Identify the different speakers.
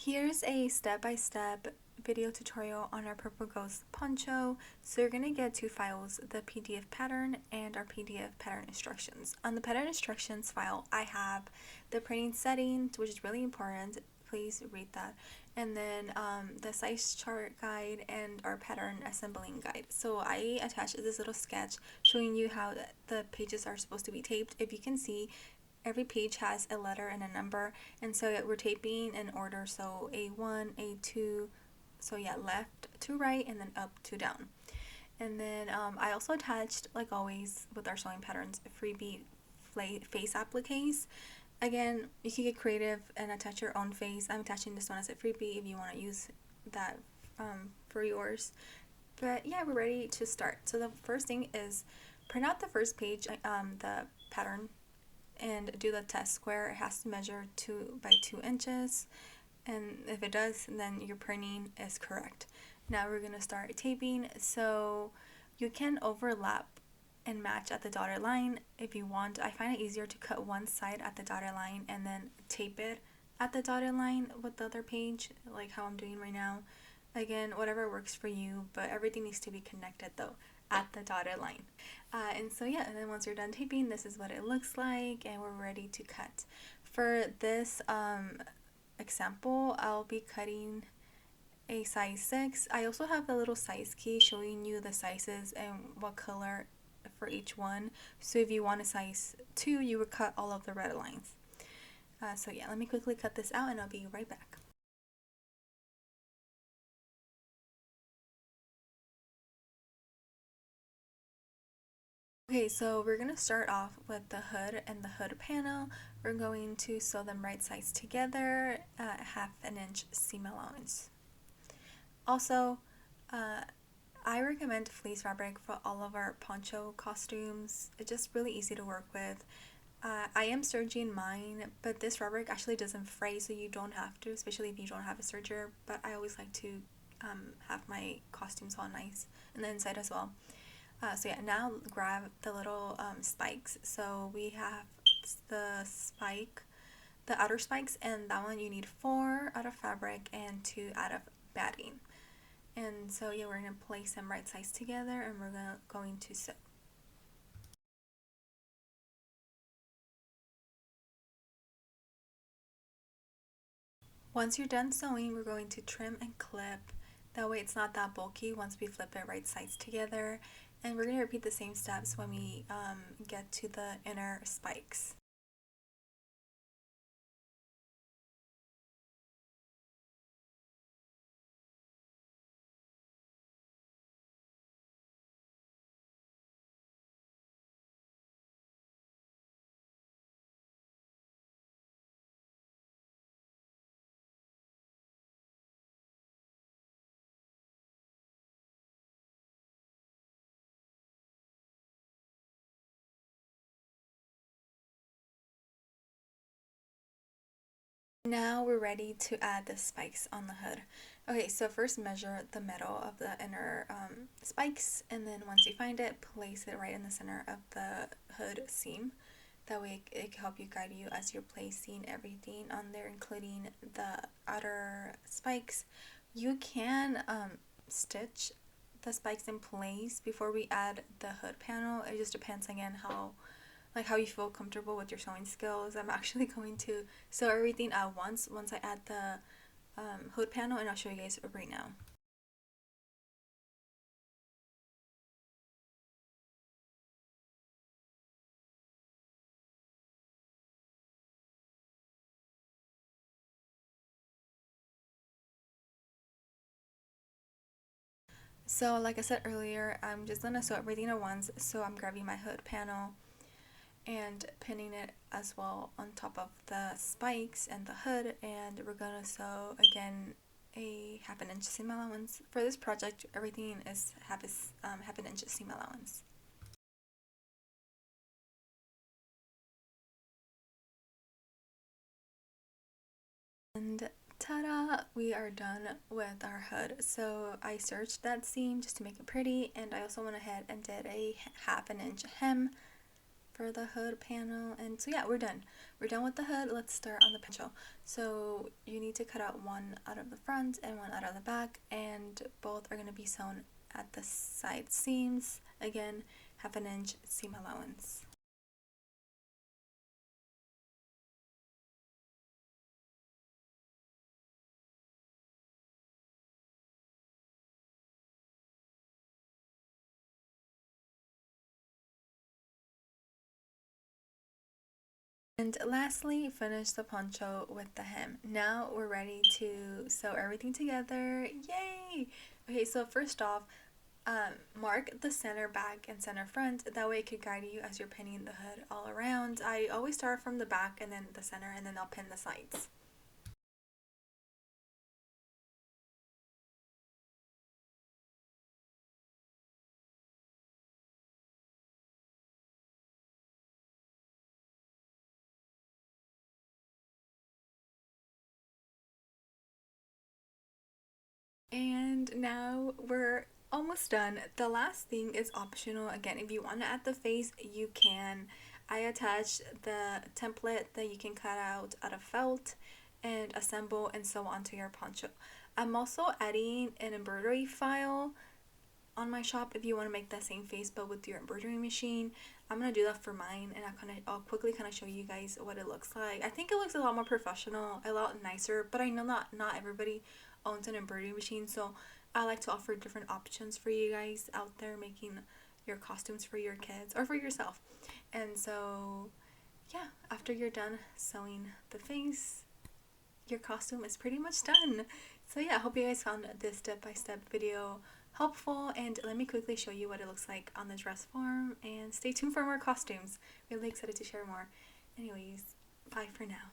Speaker 1: Here's a step-by-step video tutorial on our Purple Ghost poncho. So you're going to get two files, the PDF pattern and our PDF pattern instructions. On the pattern instructions file, I have the printing settings, which is really important. Please read that. And then the size chart guide and our pattern assembling guide. So I attached this little sketch showing you how the pages are supposed to be taped. If you can see, every page has a letter and a number, and so we're taping in order, so A1, A2, so yeah, left to right and then up to down. And then I also attached, like always with our sewing patterns, freebie face appliques. Again, you can get creative and attach your own face. I'm attaching this one as a freebie if you want to use that for yours. But yeah, we're ready to start. So the first thing is print out the first page, the pattern, and do the test square. It has to measure 2 by 2 inches, and if it does, then your printing is correct. Now we're going to start taping. So you can overlap and match at the dotted line if you want. I find it easier to cut one side at the dotted line and then tape it at the dotted line with the other page, like how I'm doing right now. Again, whatever works for you, but everything needs to be connected though at the dotted line. And so yeah, and then once you're done taping, this is what it looks like, and we're ready to cut. For this example, I'll be cutting a size 6. I also have the little size key showing you the sizes and what color for each one. So if you want a size 2, you would cut all of the red lines. So yeah, let me quickly cut this out and I'll be right back. Okay, so we're going to start off with the hood and the hood panel. We're going to sew them right sides together at 1/2 inch seam allowance. Also, I recommend fleece fabric for all of our poncho costumes. It's just really easy to work with. I am serging mine, but this fabric actually doesn't fray, so you don't have to, especially if you don't have a serger. But I always like to have my costumes all nice and the inside as well. So yeah, now grab the little spikes. So we have the spike, the outer spikes, and that one you need 4 out of fabric and 2 out of batting. And so yeah, we're going to place them right sides together and we're going to sew. Once you're done sewing, we're going to trim and clip. That way it's not that bulky once we flip it right sides together. And we're going to repeat the same steps when we get to the inner spikes. Now we're ready to add the spikes on the hood. Okay, so first measure the middle of the inner spikes, and then once you find it, place it right in the center of the hood seam. That way it can help you guide you as you're placing everything on there, including the outer spikes. You can stitch the spikes in place before we add the hood panel. It just depends again how you feel comfortable with your sewing skills. I'm actually going to sew everything at once I add the hood panel, and I'll show you guys right now. So like I said earlier, I'm just gonna sew everything at once, so I'm grabbing my hood panel and pinning it as well on top of the spikes and the hood, and we're gonna sew again a 1/2 inch seam allowance. For this project, everything is 1/2 inch seam allowance. And ta-da! We are done with our hood. So I serged that seam just to make it pretty, and I also went ahead and did a 1/2 inch hem for the hood panel. And so yeah, we're done with the hood. Let's start on the poncho. So you need to cut out one out of the front and one out of the back, and both are going to be sewn at the side seams. Again, 1/2 inch seam allowance. And lastly, finish the poncho with the hem. Now we're ready to sew everything together. Yay! Okay, so first off, mark the center back and center front. That way it could guide you as you're pinning the hood all around. I always start from the back and then the center, and then I'll pin the sides. And now we're almost done. The last thing is optional. Again, if you want to add the face, you can. I attached the template that you can cut out of felt and assemble and sew onto your poncho. I'm also adding an embroidery file on my shop if you want to make that same face but with your embroidery machine. I'm gonna do that for mine, and I'll quickly kind of show you guys what it looks like. I think it looks a lot more professional, a lot nicer, but I know not everybody owns an embroidery machine, so I like to offer different options for you guys out there making your costumes for your kids or for yourself. And so yeah, after you're done sewing the face, your costume is pretty much done. So yeah, I hope you guys found this step-by-step video helpful, and let me quickly show you what it looks like on the dress form, and stay tuned for more costumes. Really excited to share more. Anyways, bye for now.